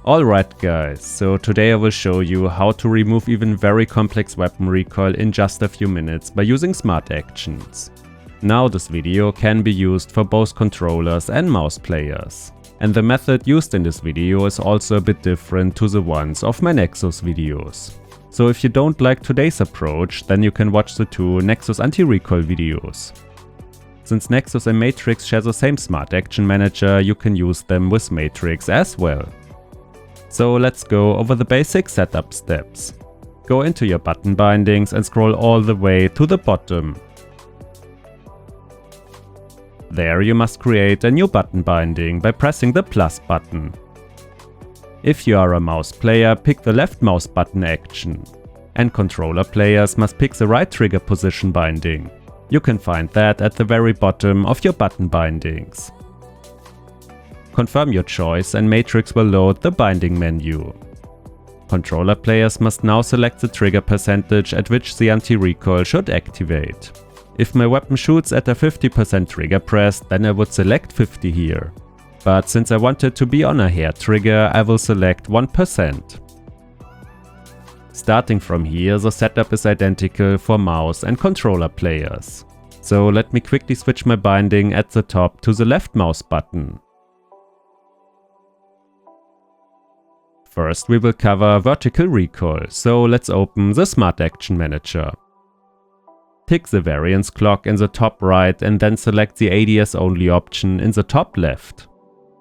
Alright guys, so today I will show you how to remove even very complex weapon recoil in just a few minutes by using smart actions. Now this video can be used for both controllers and mouse players. And the method used in this video is also a bit different to the ones of my Nexus videos. So if you don't like today's approach, then you can watch the two Nexus anti-recoil videos. Since Nexus and Matrix share the same smart action manager, you can use them with Matrix as well. So let's go over the basic setup steps. Go into your button bindings and scroll all the way to the bottom. There you must create a new button binding by pressing the plus button. If you are a mouse player, pick the left mouse button action. And controller players must pick the right trigger position binding. You can find that at the very bottom of your button bindings. Confirm your choice and Matrix will load the binding menu. Controller players must now select the trigger percentage at which the anti-recoil should activate. If my weapon shoots at a 50% trigger press, then I would select 50 here. But since I want it to be on a hair trigger, I will select 1%. Starting from here, the setup is identical for mouse and controller players. So let me quickly switch my binding at the top to the left mouse button. First we will cover vertical recoil, so let's open the Smart Action Manager. Pick the variance clock in the top right and then select the ADS only option in the top left.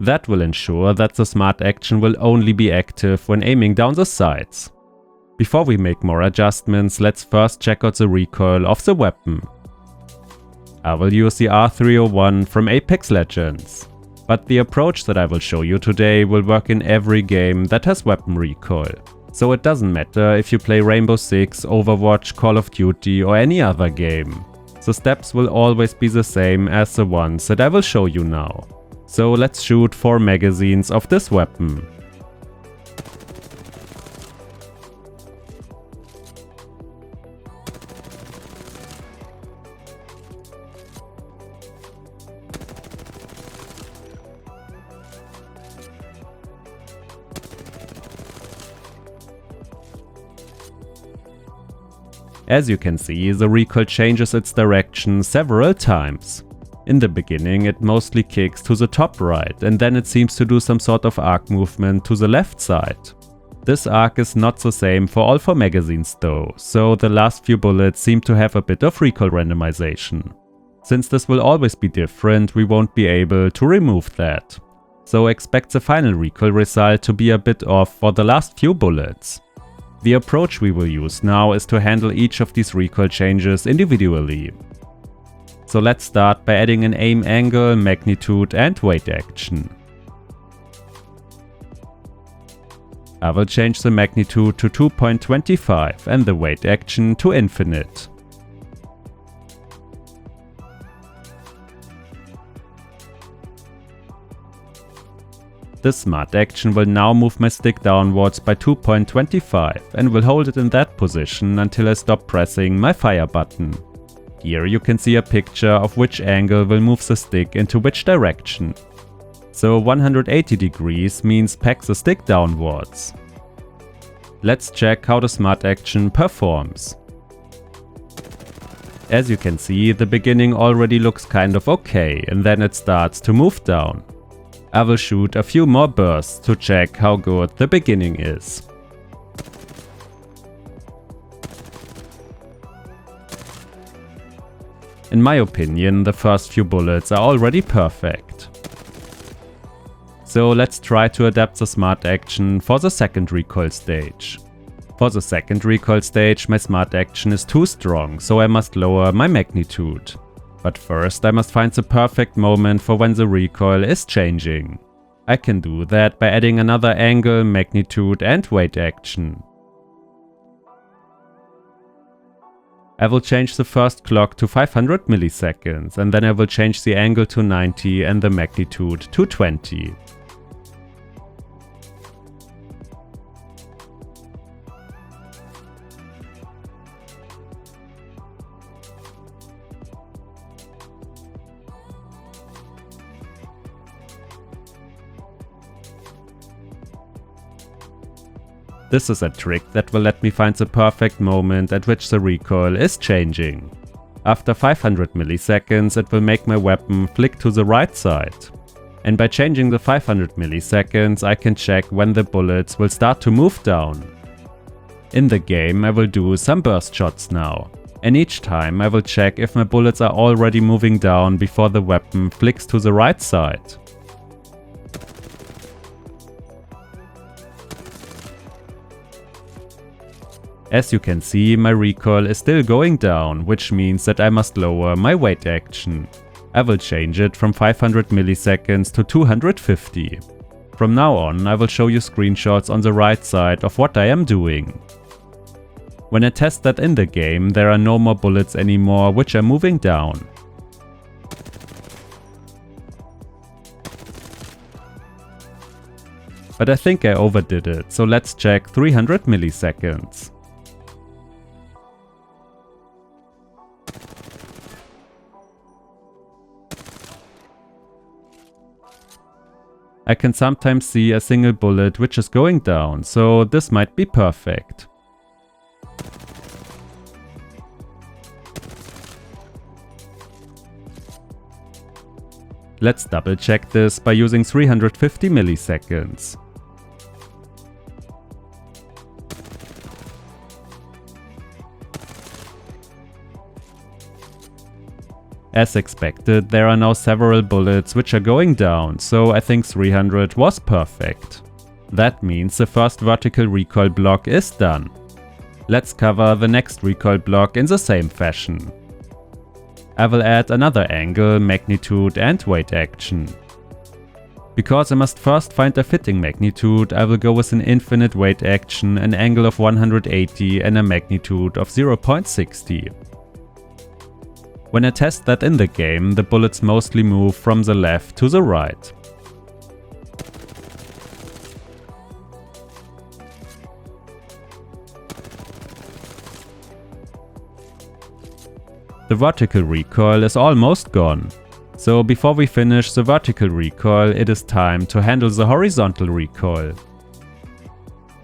That will ensure that the smart action will only be active when aiming down the sights. Before we make more adjustments, let's first check out the recoil of the weapon. I will use the R301 from Apex Legends. But the approach that I will show you today will work in every game that has weapon recoil. So it doesn't matter if you play Rainbow Six, Overwatch, Call of Duty or any other game. The steps will always be the same as the ones that I will show you now. So let's shoot 4 magazines of this weapon. As you can see, the recoil changes its direction several times. In the beginning it mostly kicks to the top right and then it seems to do some sort of arc movement to the left side. This arc is not the same for all 4 magazines though, so the last few bullets seem to have a bit of recoil randomization. Since this will always be different, we won't be able to remove that. So expect the final recoil result to be a bit off for the last few bullets. The approach we will use now is to handle each of these recoil changes individually. So let's start by adding an aim angle, magnitude and weight action. I will change the magnitude to 2.25 and the weight action to infinite. This smart action will now move my stick downwards by 2.25 and will hold it in that position until I stop pressing my fire button. Here you can see a picture of which angle will move the stick into which direction. So 180 degrees means pack the stick downwards. Let's check how the smart action performs. As you can see, the beginning already looks kind of okay and then it starts to move down. I will shoot a few more bursts to check how good the beginning is. In my opinion, the first few bullets are already perfect. So let's try to adapt the smart action for the second recoil stage. For the second recoil stage, my smart action is too strong, so I must lower my magnitude. But first I must find the perfect moment for when the recoil is changing. I can do that by adding another angle, magnitude and weight action. I will change the first clock to 500 milliseconds and then I will change the angle to 90 and the magnitude to 20. This is a trick that will let me find the perfect moment at which the recoil is changing. After 500 milliseconds it will make my weapon flick to the right side. And by changing the 500 milliseconds I can check when the bullets will start to move down. In the game I will do some burst shots now. And each time I will check if my bullets are already moving down before the weapon flicks to the right side. As you can see, my recoil is still going down, which means that I must lower my wait action. I will change it from 500 milliseconds to 250. From now on I will show you screenshots on the right side of what I am doing. When I test that in the game, there are no more bullets anymore which are moving down. But I think I overdid it, so let's check 300 milliseconds. I can sometimes see a single bullet which is going down, so this might be perfect. Let's double check this by using 350 milliseconds. As expected, there are now several bullets which are going down, so I think 300 was perfect. That means the first vertical recoil block is done. Let's cover the next recoil block in the same fashion. I will add another angle, magnitude and weight action. Because I must first find a fitting magnitude, I will go with an infinite weight action, an angle of 180 and a magnitude of 0.60. When I test that in the game, the bullets mostly move from the left to the right. The vertical recoil is almost gone. So before we finish the vertical recoil, it is time to handle the horizontal recoil.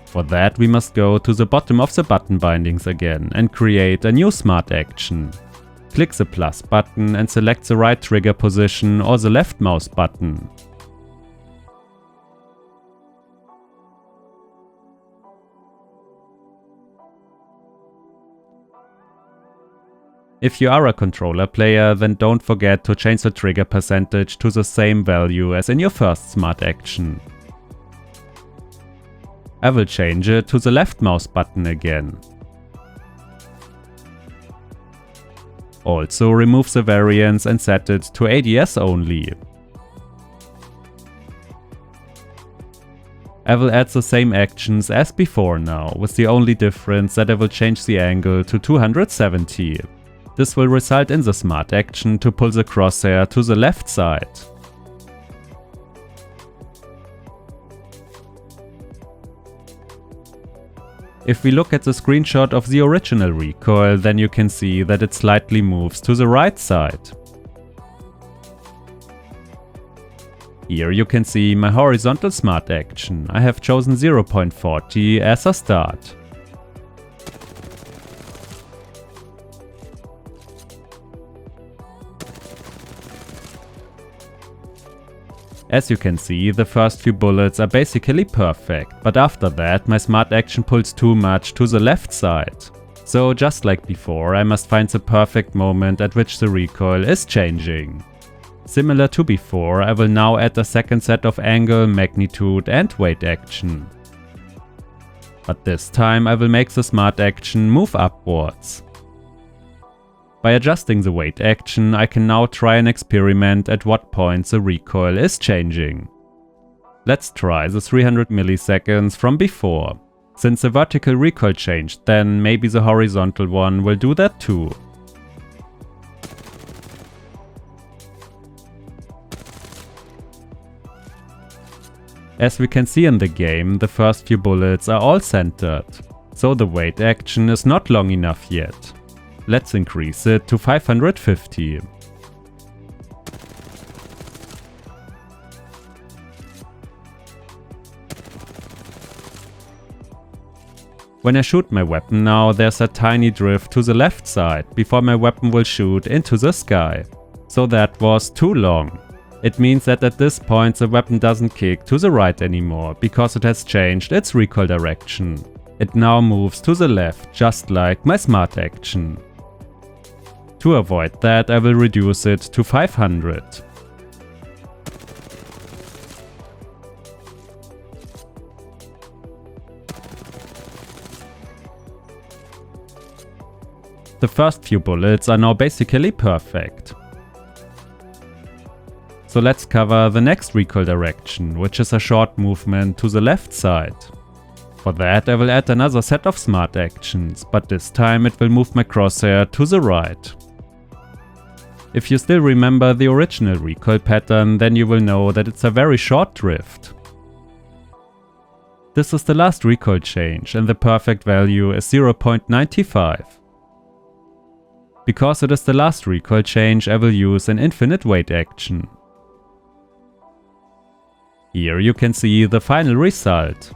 For that we must go to the bottom of the button bindings again and create a new smart action. Click the plus button and select the right trigger position or the left mouse button. If you are a controller player, then don't forget to change the trigger percentage to the same value as in your first smart action. I will change it to the left mouse button again. Also remove the variance and set it to ADS only. I will add the same actions as before now, with the only difference that I will change the angle to 270. This will result in the smart action to pull the crosshair to the left side. If we look at the screenshot of the original recoil, then you can see that it slightly moves to the right side. Here you can see my horizontal smart action. I have chosen 0.40 as a start. As you can see, the first few bullets are basically perfect, but after that my smart action pulls too much to the left side. So just like before, I must find the perfect moment at which the recoil is changing. Similar to before, I will now add a second set of angle, magnitude and weight action. But this time I will make the smart action move upwards. By adjusting the weight action, I can now try and experiment at what point the recoil is changing. Let's try the 300 milliseconds from before. Since the vertical recoil changed, then maybe the horizontal one will do that too. As we can see in the game, the first few bullets are all centered, so the weight action is not long enough yet. Let's increase it to 550. When I shoot my weapon now, there's a tiny drift to the left side before my weapon will shoot into the sky. So that was too long. It means that at this point the weapon doesn't kick to the right anymore because it has changed its recoil direction. It now moves to the left, just like my smart action. To avoid that, I will reduce it to 500. The first few bullets are now basically perfect. So let's cover the next recoil direction, which is a short movement to the left side. For that I will add another set of smart actions, but this time it will move my crosshair to the right. If you still remember the original recoil pattern, then you will know that it's a very short drift. This is the last recoil change and the perfect value is 0.95. Because it is the last recoil change, I will use an infinite wait action. Here you can see the final result.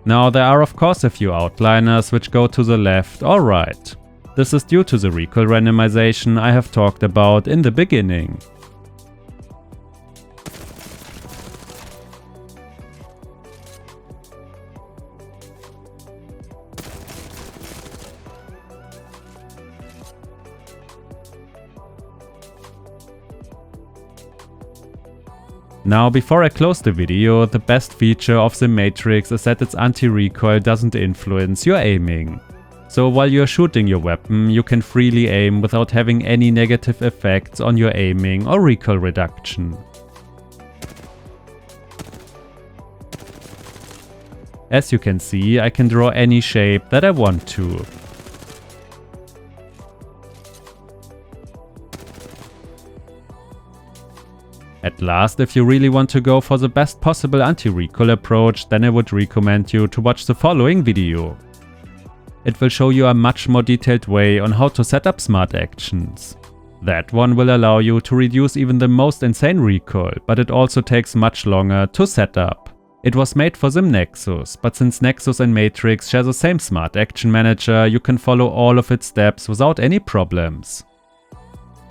Now there are of course a few outliners which go to the left or right. This is due to the recoil randomization I have talked about in the beginning. Now, before I close the video, the best feature of XIM Matrix is that its anti-recoil doesn't influence your aiming. So while you're shooting your weapon, you can freely aim without having any negative effects on your aiming or recoil reduction. As you can see, I can draw any shape that I want to. At last, if you really want to go for the best possible anti-recoil approach, then I would recommend you to watch the following video. It will show you a much more detailed way on how to set up smart actions. That one will allow you to reduce even the most insane recoil, but it also takes much longer to set up. It was made for XIM Nexus, but since Nexus and Matrix share the same smart action manager, you can follow all of its steps without any problems.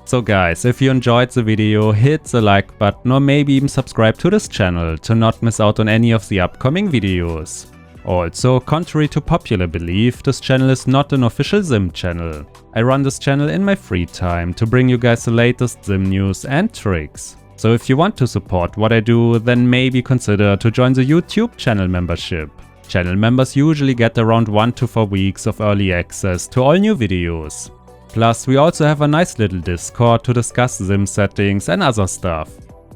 So guys, if you enjoyed the video, hit the like button or maybe even subscribe to this channel to not miss out on any of the upcoming videos. Also, contrary to popular belief, this channel is not an official XIM channel. I run this channel in my free time to bring you guys the latest XIM news and tricks. So if you want to support what I do, then maybe consider to join the YouTube channel membership. Channel members usually get around 1 to 4 weeks of early access to all new videos. Plus, we also have a nice little Discord to discuss XIM settings and other stuff.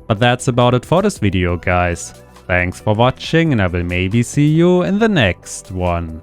But that's about it for this video, guys. Thanks for watching and I will maybe see you in the next one.